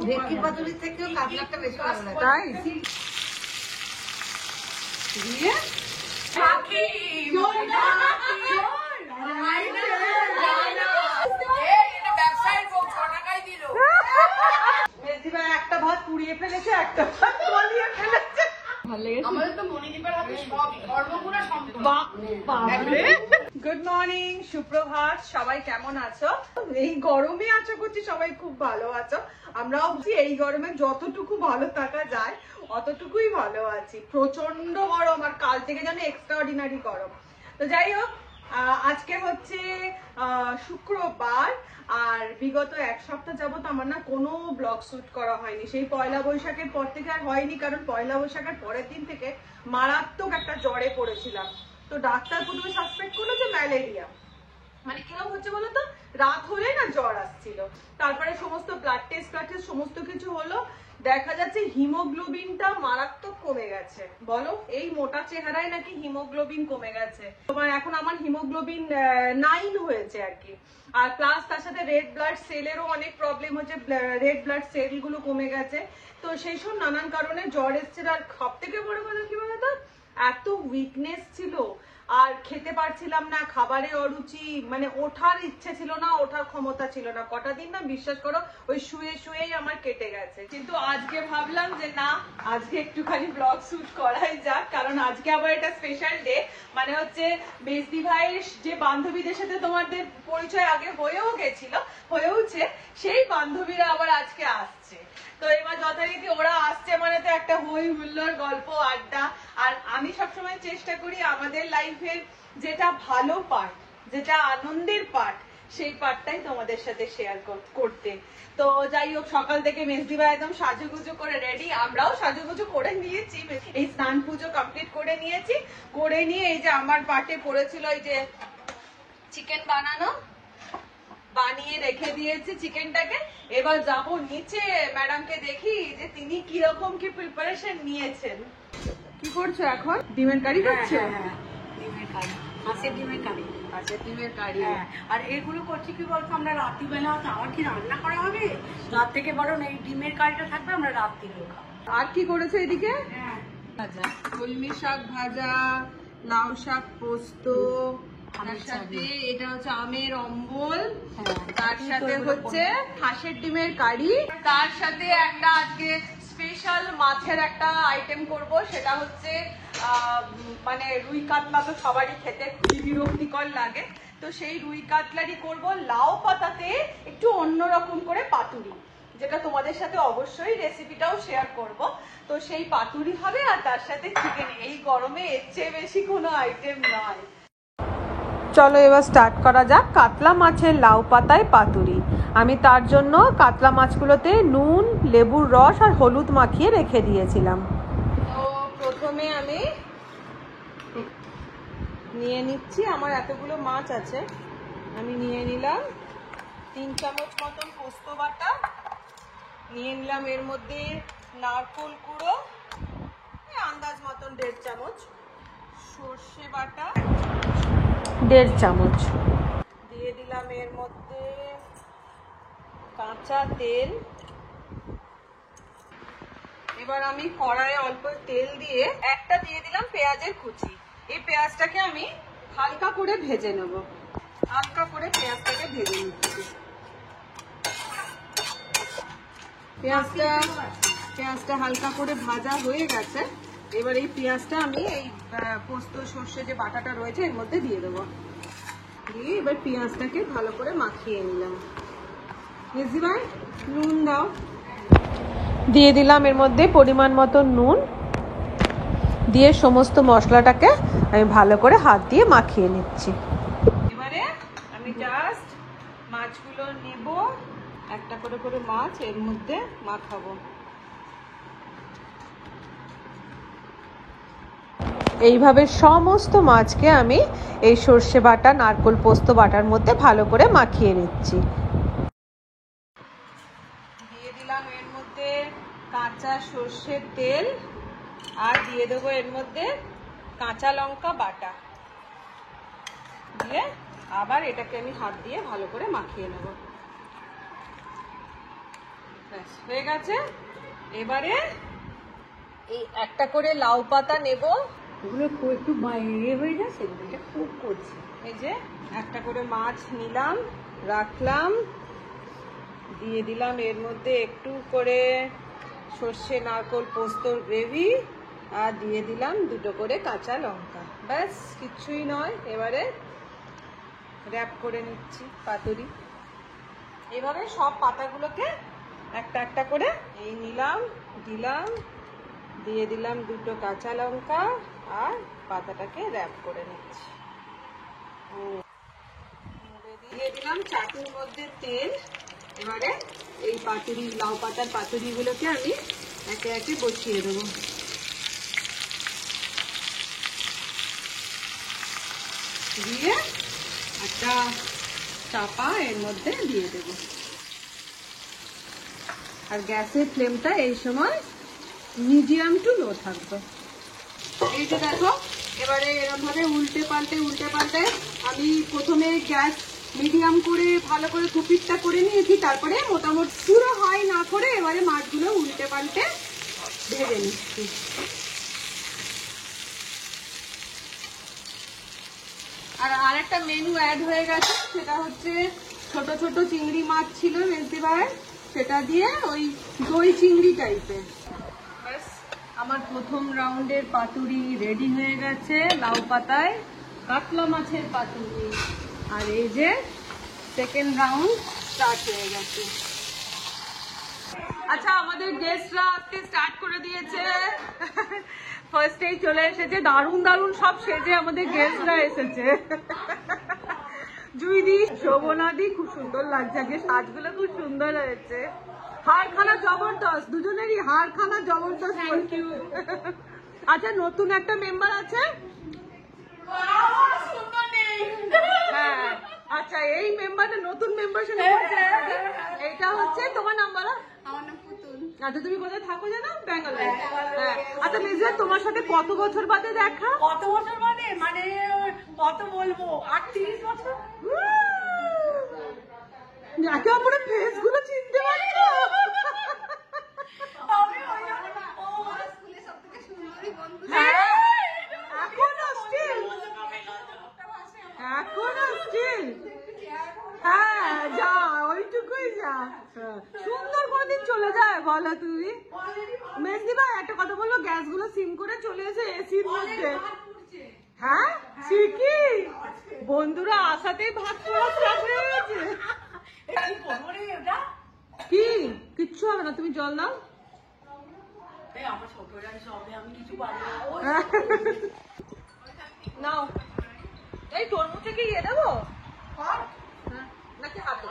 ভেটকির পাতুরির থেকেও কাতলাটা বেশি ভালো লাগে। তাই একটা ভাত পুড়িয়ে ফেলেছে, একটা ভাত গলিয়ে ফেলেছে। গুড মর্নিং, সুপ্রভাত, সবাই কেমন আছো? এই গরমে আশা করছি সবাই খুব ভালো আছো। আমরাও বুঝি এই গরমে যতটুকু ভালো থাকা যায় অতটুকুই ভালো আছি। প্রচন্ড গরম, আর কাল থেকে যেন এক্সট্রাঅর্ডিনারি গরম। তো যাই হোক, আজকে হচ্ছে শুক্রবার, আর বিগত এক সপ্তাহ যাবত আমার না কোনো ব্লগ শুট করা হয়নি। সেই পয়লা বৈশাখের পর থেকে আর হয়নি, কারণ পয়লা বৈশাখের পরের দিন থেকে মারাত্মক একটা জ্বরে পড়েছিলাম। তো ডাক্তার প্রথমে সাসপেক্ট করলো যে ম্যালেরিয়া। মানে কিরকম হচ্ছে বলতো, রাত হলে না জ্বর আসছিল। তারপরে সমস্ত ব্লাড টেস্ট সমস্ত কিছু হলো, দেখা যাচ্ছে হিমোগ্লোবিনটা মারাত্মক কমে গেছে। বলো, এই মোটা চেহারায় নাকি হিমোগ্লোবিন কমে গেছে। তোমার এখন আমার হিমোগ্লোবিন 9 হয়েছে আর কি। আর প্লাস তার সাথে রেড ব্লাড সেলেরও অনেক প্রবলেম হচ্ছে, রেড ব্লাড সেল গুলো কমে গেছে। তো সেই সব নানান কারণে জ্বর এসছে। আর সব থেকে বড় কথা কি বলতো, এত উইকনেস ছিল, আর খেতে পারছিলাম না, খাবারে অরুচি, মানে ওঠার ইচ্ছে ছিল না, ওঠার ক্ষমতা ছিল না। কটা দিন না, বিশ্বাস করো, ওই শুয়ে শুয়েই আমার কেটে গেছে। কিন্তু আজকে ভাবলাম যে না, আজকে একটুখানি ব্লগ শুট করাই যাক, কারণ আজকে আবার একটা স্পেশাল ডে। মানে হচ্ছে মেজদি ভাইয়ের যে বান্ধবীদের সাথে তোমাদের পরিচয় আগে হয়েওছে, সেই বান্ধবীরা আবার আজকে আসছে। তো এবার যথারীতি ওরা আসছে মানে তো একটা হই হুল্লোড়, গল্প, আড্ডা। আর আমি সবসময় চেষ্টা করি আমাদের লাইফের যেটা ভালো পার্ট, যেটা আনন্দের পার্ট, সেই পার্টটাই তোমাদের সাথে শেয়ার করতে। তো যাই হোক, সকাল থেকে মেজদি ভাই একদম সাজুগুজু করে রেডি, আমরাও সাজুগুজু করে নিয়েছি। এই স্নান পুজো কমপ্লিট করে নিয়েছি। করে নিয়ে এই যে আমার পার্টে পড়েছিল এই যে চিকেন বানিয়ে রেখে দিয়েছি চিকেনটাকে। এবার যাবো নিচে, ম্যাডামকে দেখি যে তিনি কিরকম কি প্রিপারেশন নিয়েছেন। কি করছো এখন? ডিমের কারি করছো? ডিমের কারি, হাঁসের ডিমের কারি। আচ্ছা, ডিমের কারি। আর এগুলো করছি কি বলতো, আমরা রাত্রিবেলা আমার কি রান্না করা হবে, রাত থেকে বরং এই ডিমের কারিটা থাকবে, আমরা রাত্রিরেও খাবো। আর কি করেছো এদিকে? ভাজা, কলমি শাক ভাজা, লাউ শাক পোস্ত, তার সাথে এটা হচ্ছে আমের অম্বল, তার সাথে হচ্ছে হাঁসের ডিমের কারি, তার সাথে একটা আজকে স্পেশাল মাছের একটা আইটেম করব। সেটা হচ্ছে মানে রুই কাতলা তো সবারই খেতে খুবই বিরক্তিকর লাগে, তো সেই রুই কাতলারই করব লাউ পাতাতে একটু অন্যরকম করে পাতুরি, যেটা তোমাদের সাথে অবশ্যই রেসিপিটাও শেয়ার করব। তো সেই পাতুরি হবে, আর তার সাথে চিকেন। এই গরমে এর চেয়ে বেশি কোনো আইটেম নয়। চলো এবার স্টার্ট করা যাক। কাতলা মাছের লাউ পাতায় পাতুরি। আমি তার জন্য কাতলা মাছগুলোতে নুন, লেবুর রস আর হলুদ মাখিয়ে রেখে দিয়েছিলাম। তো প্রথমে আমি নিয়ে নিচ্ছি, আমার এতগুলো মাছ আছে, আমি নিয়ে নিলাম 3 চামচ মতন পোস্ত বাটা, নিয়ে নিলাম এর মধ্যে নারকেল কুড়ো আন্দাজ মতন 1.5 চামচ, সর্ষে বাটা 1.5 চামচ, দিয়ে দিলাম এর মধ্যে কাঁচা তেল। এবার আমি কড়াইয়ে অল্প তেল দিয়ে একটা দিয়ে দিলাম পেঁয়াজের কুচি। এই পেঁয়াজটাকে আমি হালকা করে ভেজে নেব, হালকা করে পেঁয়াজটাকে ভেজে নিচ্ছি। পেঁয়াজটা হালকা করে ভাজা হয়ে গেছে। এবার এই পেঁয়াজটা আমি এই পোস্ত সর্ষে যে বাটাটা রয়েছে এর মধ্যে দিয়ে দেবো। দিয়ে এবার পেঁয়াজটাকে ভালো করে মাখিয়ে নিলাম। মেজদি ভাই, নুন দাও। দিয়ে দিলাম এর মধ্যে পরিমাণ মতো নুন, দিয়ে সমস্ত মশলাটাকে আমি ভালো করে হাত দিয়ে মাখিয়ে নিচ্ছি। এবারে আমি জাস্ট মাছগুলো নেব, একটা করে করে মাছ এর মধ্যে মাখাবো। এইভাবে সমস্ত মাছকে আমি এই সর্ষে বাটা, নারকেল পোস্ত বাটার মধ্যে ভালো করে মাখিয়ে নিচ্ছি। দিয়ে দিলাম এর মধ্যে কাঁচা সর্ষের তেল, আর দিয়ে দেবো এর মধ্যে কাঁচা লঙ্কা বাটা, দিয়ে আবার এটাকে আমি হাত দিয়ে ভালো করে মাখিয়ে নেব। ব্যাস হয়ে গেছে। এবারে এই একটা করে লাউ পাতা নেব, ওগুলো একটু বাইরে হয়ে যাচ্ছে, এটা খুব করছে। এই যে একটা করে মাছ নিলাম, রাখলাম, দিয়ে দিলাম এর মধ্যে একটু করে সর্ষে নারকোল পোস্তর গ্রেভি, আর দিয়ে দিলাম 2টো করে কাঁচা লঙ্কা। ব্যাস কিচ্ছুই নয়। এবারে র‍্যাপ করে নিচ্ছি পাতুরি। এইভাবে সব পাতাগুলোকে একটা একটা করে এই নিলাম, দিলাম, দিয়ে দিলাম 2টো কাঁচা লঙ্কা, আর পাতাটাকে র‍্যাপ করে নিচ্ছি। দিয়ে দিলাম চাটুর মধ্যে তেল। এবারে এই পাতুরি, লাউ পাতার পাতুরিগুলোকে আমি একে একে বসিয়ে দেবো। দিয়ে একটা চাপা এর মধ্যে দিয়ে দেবো। আর গ্যাসের ফ্লেমটা এই সময় মিডিয়াম টু লো থাকবে। এই যে দেখো, এবারে এরকম ভাবে উল্টে পাল্টে আমি প্রথমে গ্যাস মিডিয়াম করে ভালো করে কুপিটটা করে নিয়েছি, তারপরে মোটামুটি পুরো হাই না করে এবারে মাছগুলো উল্টে পাল্টে ভেজে নিচ্ছি। আর আরেকটা মেনু অ্যাড হয়ে গেছে, সেটা হচ্ছে ছোট ছোট চিংড়ি মাছ ছিল মেজদি ভাইয়ের, সেটা দিয়ে ওই দই চিংড়ি টাইপের। ব্যাস আমার প্রথম রাউন্ডের পাতুরি রেডি হয়ে গেছে, লাউ পাতায় কাতলা মাছের পাতুরি। আর এই যে সেকেন্ড রাউন্ড স্টার্ট হয়ে গেছে। আচ্ছা, আমাদের গেস্টরা আজকে স্টার্ট করে দিয়েছে। ফার্স্টেই চলে এসেছে, দারুণ দারুণ সব সেজে আমাদের গেস্টরা এসেছে। জুইদি, শোভনাদি, খুব সুন্দর লাগছে, আজকে সাজগুলো খুব সুন্দর হয়েছে। হারখানা জবরদস্ত, দুজনেরই হারখানা জবরদস্ত। আচ্ছা, নতুন একটা মেম্বার আছে। হ্যাঁ, আচ্ছা, এই মেম্বারটা নতুন মেম্বার। এইটা হচ্ছে তোমার নাম বলো। আমার নাম পুতুল। আচ্ছা, তুমি কোথায় থাকো জানো? ব্যাঙ্গালোরে। হ্যাঁ। আচ্ছা মির্জা, তোমার সাথে কত বছর বাদে দেখা? কত বছর বাদে মানে কত বলবো, 38 বছর। একে অপরের ফেস গুলো চিনতে পারছো? আমি ওই জন্য ও আমার স্কুলে সবথেকে সুন্দরী বন্ধু। এখনো স্টিল? এখনো স্টিল? হ্যাঁ, যা ওইটুকুই যা। সুন্দর কোনদিন চলে যায় বলো তুমি? মেজদি ভাই একটা কথা বলবো, গ্যাস গুলো সিম করে চলে এসে এসির মধ্যে। হ্যাঁ ঠিকই, বন্ধুরা আসাতেই ভাত পোড়া স্টার্ট হয়ে গেছে। কি কিচ্ছু হবে না, তুমি জল দাও। আমার ছোট সবে, আমি কিছু পারি নাও, এই তরমুজ থেকে ইয়ে দেবো নাকি হাতে?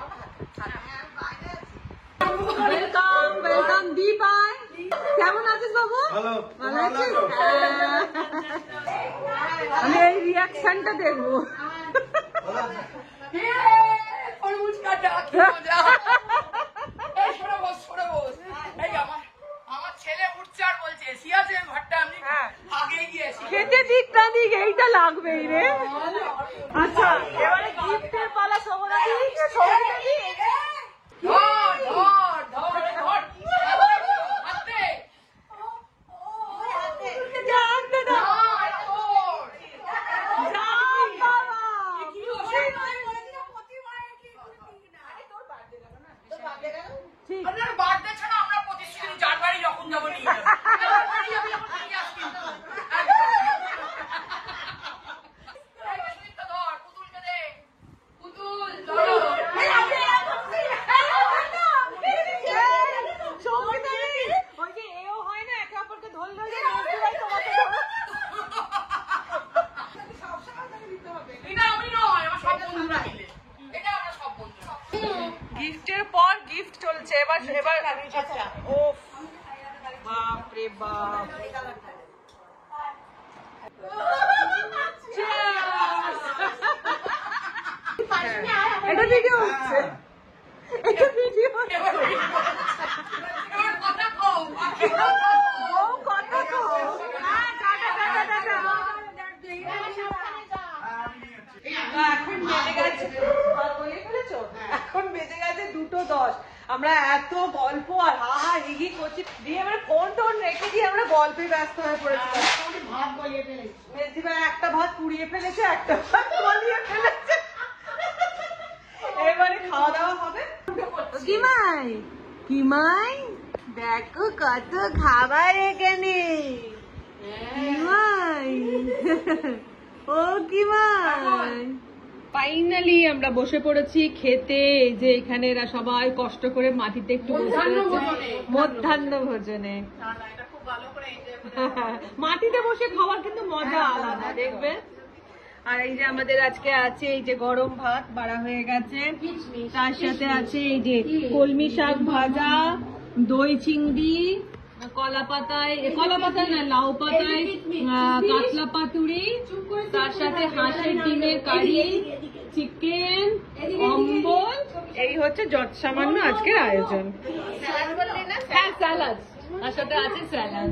ওয়েলকাম ওয়েলকাম দীপাই, কেমন আছিস বাবু? ভালো আছিস? আমি এই রিয়াকশনটা দেখবো। তরমুজ কাটা কি মজা। এই সরে বস, সরে বস। এই আমার ছেলে উঠছে আর বলছে সিয়াচেন ঘরটা আমি আগে গিয়েছি। খেতে দিক না দিক এইটা লাগবেই রে। আচ্ছা, এবারে গিফটের পালা। শোভনাদি, শোভনাদি ধর ধর ধর ধর হাতে যা আনতে দাও। যা বাবা, কি হচ্ছে প্রতিমায় কি না আরে তোর বার্থডে গেল না, তোর বার্থডে গেল। ঠিক আপনার বার্থডে ছাড়া আমরা প্রতিদিন জানুয়ারি যখন যাব নিয়ে যাব। জানুয়ারি যাবি যখন নিয়ে আসবি। ধর পুতুলকে দে, পুতুল ধরো। এই আপনি ওই যে এও হয় না, একে অপরকে ধরলে মেজদি ভাই তোমাকে ধরো। এটা আমি নয়, আমার সব বন্ধুরা মিলে। এটা আমরা সব বন্ধুরা। গিফটের পর গিফট চলছে। এবার ও বাপ রে বাপ। এটা ভিডিও হচ্ছে, এটা ভিডিও হচ্ছে। এবার কথা কও। ও কথা তো। হ্যাঁ, টাটা টাটা টাটা। এখন বেজে গেছে, বলে ফেলেছো? এখন বেজে গেছে 2:10। আমরা এত গল্প আর হা হা হিগি করছি, দিয়ে আমরা ফোন টোন রেখে দিয়ে আমরা গল্পে ব্যস্ত হয়ে পড়েছিলাম। ভাত বলিয়ে ফেলেছি। মেজদি ভাই একটা ভাত পুড়িয়ে ফেলেছে, একটা ভাত গলিয়ে ফেলেছে। এবারে খাওয়া দাওয়া হবে। কিমাই কিমাই দেখো কত খাবার এখানে। কিমাই ও কিমাই, ফাইনালি আমরা বসে পড়েছি খেতে। এই যে এখানে এরা সবাই কষ্ট করে মাটিতে একটু মধ্যাহ্ন ভোজনে। মাটিতে বসে খাওয়ার কিন্তু মজা আলাদা, দেখবে। আর এই যে আমাদের আজকে আছে এই যে গরম ভাত বাড়া হয়ে গেছে, তার সাথে আছে এই যে কলমি শাক ভাজা, দই চিংড়ি, কলা পাতায় না লাউ পাতায় কাতলা পাতুরি, তার সাথে হাঁসের ডিমের কারি, চিকেন, অম্বল। এই হচ্ছে যত সামান্য আজকের আয়োজন। হ্যাঁ স্যালাড, তার সাথে আছে স্যালাড।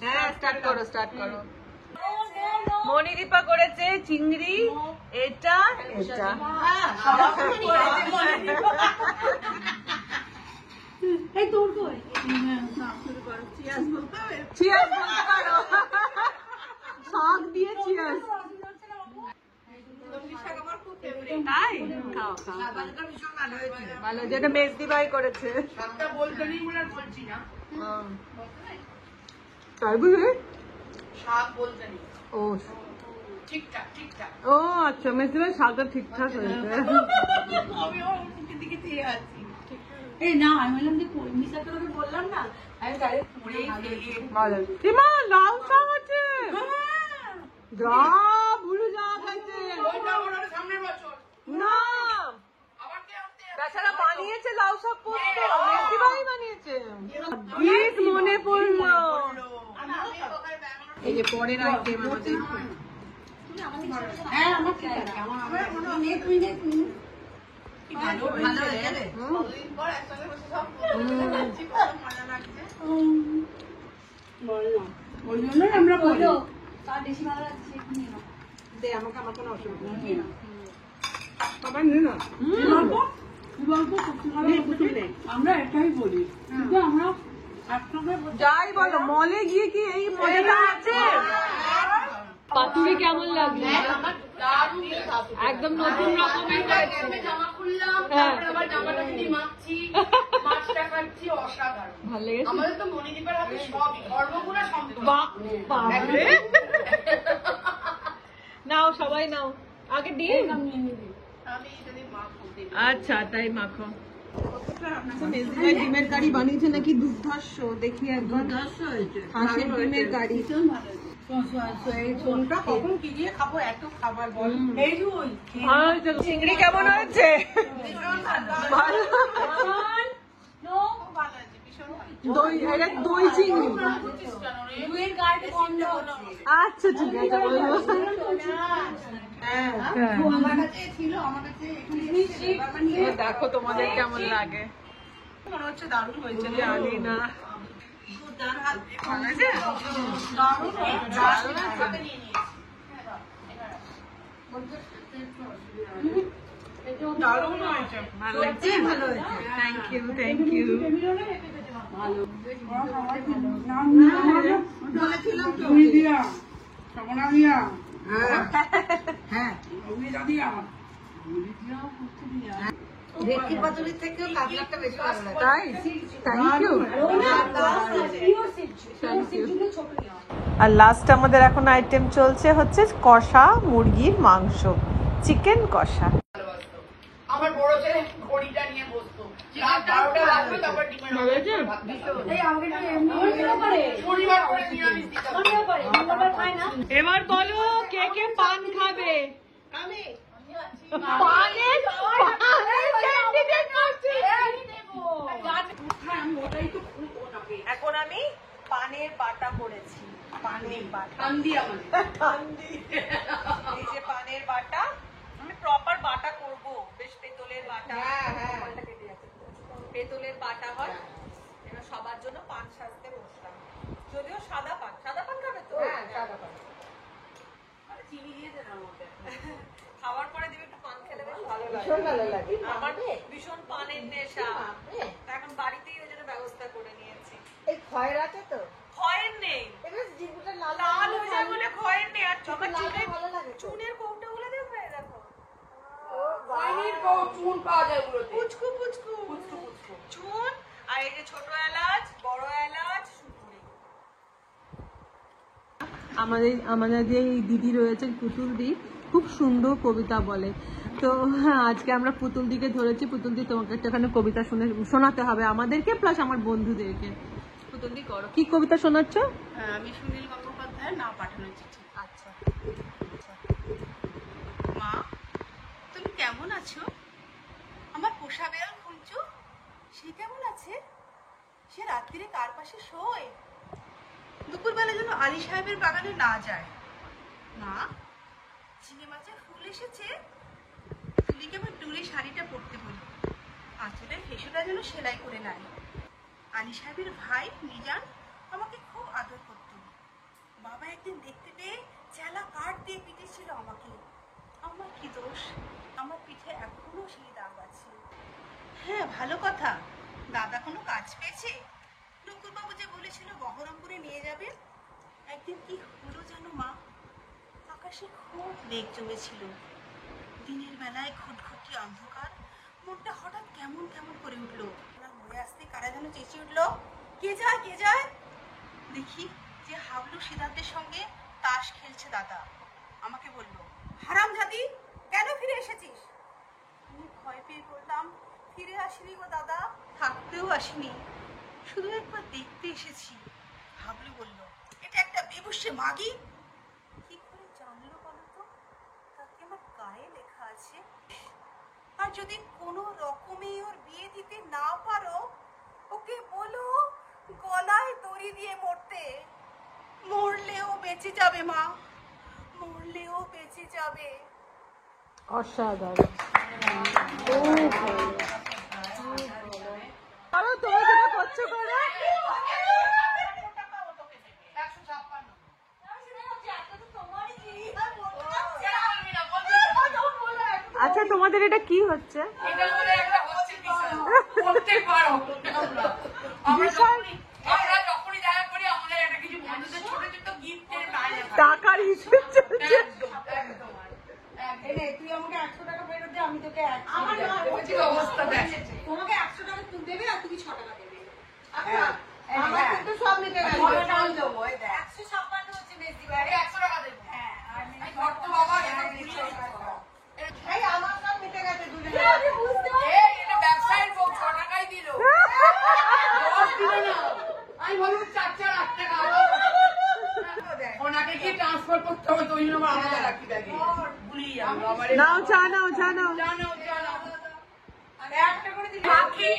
হ্যাঁ স্টার্ট করো। মনিদীপা করেছে চিংড়ি, এটা চিয়ার্স বলতে পারো, শাক দিয়ে চিয়ার্স। তাই খাও ভালো, যেটা মেজদি ভাই করেছে। তাই বুঝলি শাক বলতে নেই। ও ঠিকঠাক। ও আচ্ছা, মেজদি ভাই শাকটা ঠিকঠাক হয়েছে। এই না, আমি বললাম যে কলমি শাকটা তোকে বললাম না, আমি ডাইরেক্ট পড়েই ফেলি। ভালো। কিমা লাউ শাক আছে? যা ভুলে যা খাইতে। ওইটা ওনার সামনের বছর। না, আবার কে আনতে? বেচারা বানিয়েছে লাউ শাক পোস্ত, মেজদি ভাই বানিয়েছে। ঠিক মনে পড়লো। এই যে পরের আইটেম আমাদের। হ্যাঁ আমার ঠিক আছে, আমার তুই নে ভালো হয়েছে রে। কতদিন পর একসাথে বসে সব খাচ্ছি, খুব মজা লাগছে। বললাম ওই জন্যই আমরা বলি তার বেশি ভালো লাগছে এখানে না দে আমাকে, আমার কোনো অসুবিধা নেই। বাবা নে না আমরা এটাই বলি, কিন্তু আমরা যাই বলো, মলে গিয়ে কি এই মজাটা আছে? পাতুরি কেমন লাগলো? একদম নতুন রকমের জামা খুললাম, তারপরে আবার জামাটা যদি মাখছি, মাছটা খাচ্ছি, অসাধারণ। ভালো লেগেছে? আমাদের তো মনিদীপের হাতে সবই ধর্মগুণা সম্পূর্ণ। বাপরে। নাও সবাই নাও, আগে ডিম। আমি যদি মাখবো আচ্ছা তাই মাখো। ডিমের কারি বানিয়েছে নাকি দুর্ধর্ষ, দেখি একবার। হাঁসের ডিমের কারি চিংড়ি কেমন হয়েছে? দই চিংড়ি। আচ্ছা ঠিক আছে বলবো। দেখো তোমাদের কেমন লাগে। মনে হচ্ছে দারুণ হয়েছে, জানি না। দারুণ হয়েছে, ভালো লাগছে, ভালো হয়েছে। Thank you. বলেছিলাম তো ভেটকি পাতুরির থেকেও কাতলাটা বেশি ভালো লাগে। তাই থ্যাংক ইউ। আর লাস্ট আমাদের এখন আইটেম চলছে হচ্ছে কষা মুরগির মাংস, চিকেন কষা। আমার বড় ছেলে ঘড়িটা নিয়ে বসতো, রাত 12টা বাজবে, তারপর ডিমের ভাত দিত। এই আমাকে শনিবার করে নিরামিষ দিতাম। এবার বলো কে কে পান খাবে? আমি এখন আমি পানের বাটা করেছি, পানের বাটা। এই যে পানের বাটা, আমি প্রপার বাটা করব, বেশ পেতলের বাটা। পেতলের বাটা হয়। এবার সবার জন্য পান সাজতে বসলাম, যদিও সাদা পান খাবে তো। হ্যাঁ সাদা পান। খাওয়ার পরে দিবে একটু পান খেলে বেশ ভালো লাগে। ভীষণ ভালো লাগে। আমার ভীষণ পানের নেশা। এখন বাড়িতেই ওই জন্য ব্যবস্থা করে নিয়েছি। এই খয়ের আছে তো? খয়ের নেই। এবার জিভটা লাল লাল হয়ে যায় বলে খয়ের নেই। আর আমার লাল চুলের ভালো লাগে তো। চুনের কৌটোগুলো দেখবে দেখো। ও খৈনির চুন পাওয়া যায় ওগুলোতে। পুচকু পুচকু চুন আর এই যে ছোট এলাচ, বড় এলাচ, সুপুরি। আমাদের যে দিদি রয়েছেন পুতুল দি, খুব সুন্দর কবিতা বলে। তো হ্যাঁ, আজকে আমরা পুতুল দিকে ধরেছি। পুতুল দি, তোমাকে একটাখানে কবিতা শোনাতে হবে আমাদেরকে, প্লাস আমার বন্ধুদেরকে। পুতুল দি করো, কি কবিতা শোনাচ্ছ? আমি সুনীল গঙ্গোপাধ্যায়ের না পাঠানোর চিঠি। আচ্ছা। মা, তুমি কেমন আছো? আমার পোষা বেড়াল খুঁজছো, সে কেমন আছে? সে রাত্রিরে কার পাশে শোয়? দুপুরবেলা যেন আলী সাহেবের বাগানে না যায়। মা, চিংড়ি মাছের ফুল এসেছে, তুলিকে আমার টুলি শাড়িটা পরতে বলি। আঁচলের ফেসুটা যেন সেলাই করে নাই। আলী সাহেবের ভাই মিজান আমাকে খুব আদর করত। বাবা একদিন দেখতে পেয়ে চেলা কাঠ দিয়ে পিটেছিল আমাকে। আমার কি দোষ? আমার পিঠে এখনো সেই দাগ আছে। হ্যাঁ, ভালো কথা। দাদা কোনো কাজ পেয়েছে? নকুরবাবু যে বলেছিল বহরমপুরে নিয়ে যাবে। একদিন কি হলো জানো মা? আকাশে খুব মেঘ জমেছিল। দিনের বেলায় ঘুটঘুটি অন্ধকার। মনটা হঠাৎ কেমন কেমন করে উঠলো। মরে আসতে কারা যেন চেঁচিয়ে উঠলো, কে যায় কে যায়? দেখি যে হাবলু সিদ্ধার্থের সঙ্গে তাস খেলছে দাদা। আমাকে বলল, হারামজাদি, কেন ফিরে এসেছিস? আমি ভয় পেয়ে বললাম, ফিরে আসিনি গো দাদা, থাকতেও আসিনি, শুধু একবার দেখতে এসেছি। হাবলু বলল, এটা একটা বেবুসে মাগি। কি করে জানলো বলো তো? তাকে আমার গায়ে লেখা আছে। আর যদি কোনো রকমে ওর বিয়ে দিতে না পারো, ওকে বলো গলায় দড়ি দিয়ে মরতে। মরলেও বেঁচে যাবে মা, মরলেও বেঁচে যাবে। অসাধারণ। আরো তুমি যেটা করছো করো। আচ্ছা, তোমাদের এটা কি হচ্ছে? এটা বলে একটা হচ্ছে বিষয়। করতে পারো। আমরা যখনই দেখা করি আমাদের একটা কিছু বন্ধুদের ছোট ছোট গিফটের টাকার হিসেব চলছে। তুই আমাকে 100 টাকা ফেরত দে, আমি তোকে 100 আমার অবস্থা দেখ। তোমাকে 100 টাকা তুই দেবে আর তুমি 6 টাকা দেবে। আচ্ছা, আমার কিন্তু সব মিটে গেছে। 156 হচ্ছে বেশি বাড়ি। 100 টাকা দেবো। এই ঘর তো বাবা এটা ঘুরিয়ে দিচ্ছে। এই আমার সব মিটে গেছে দুজনে। এই এটা ব্যবসায়ীর বউ 6 টাকাই দিল। 10 দিল না। আমি বললাম 4 টাকা। ওনাকে কি ট্রান্সফার করতে হবে, তো ওই জন্য আমাদের রাখি থাকে। ভুলি আমরা আবার নাও, চা নাও, চা নাও। জানো জানো। একটা করে দিবি। পাখি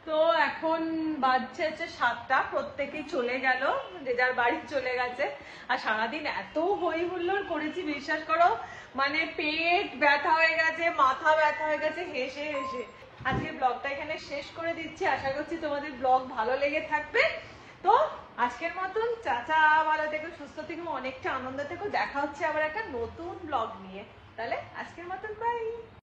তো এখন বাজছে হচ্ছে 7টা, প্রত্যেকেই চলে গেল, যে যার বাড়ি চলে গেছে। আর সারাদিন এত হই হুল্লোড় করেছি, বিশ্বাস করো, মানে পেট ব্যথা হয়ে গেছে, মাথা ব্যথা হয়ে গেছে হেসে হেসে। আজকে ব্লগটা এখানে শেষ করে দিচ্ছি। আশা করছি তোমাদের ব্লগ ভালো লেগে থাকবে। তো আজকের মতন চাচা, ভালো থেকো, সুস্থ থেকো, অনেকটা আনন্দ থেকো। দেখা হচ্ছে আবার একটা নতুন ব্লগ নিয়ে। তাহলে আজকের মতন বাই।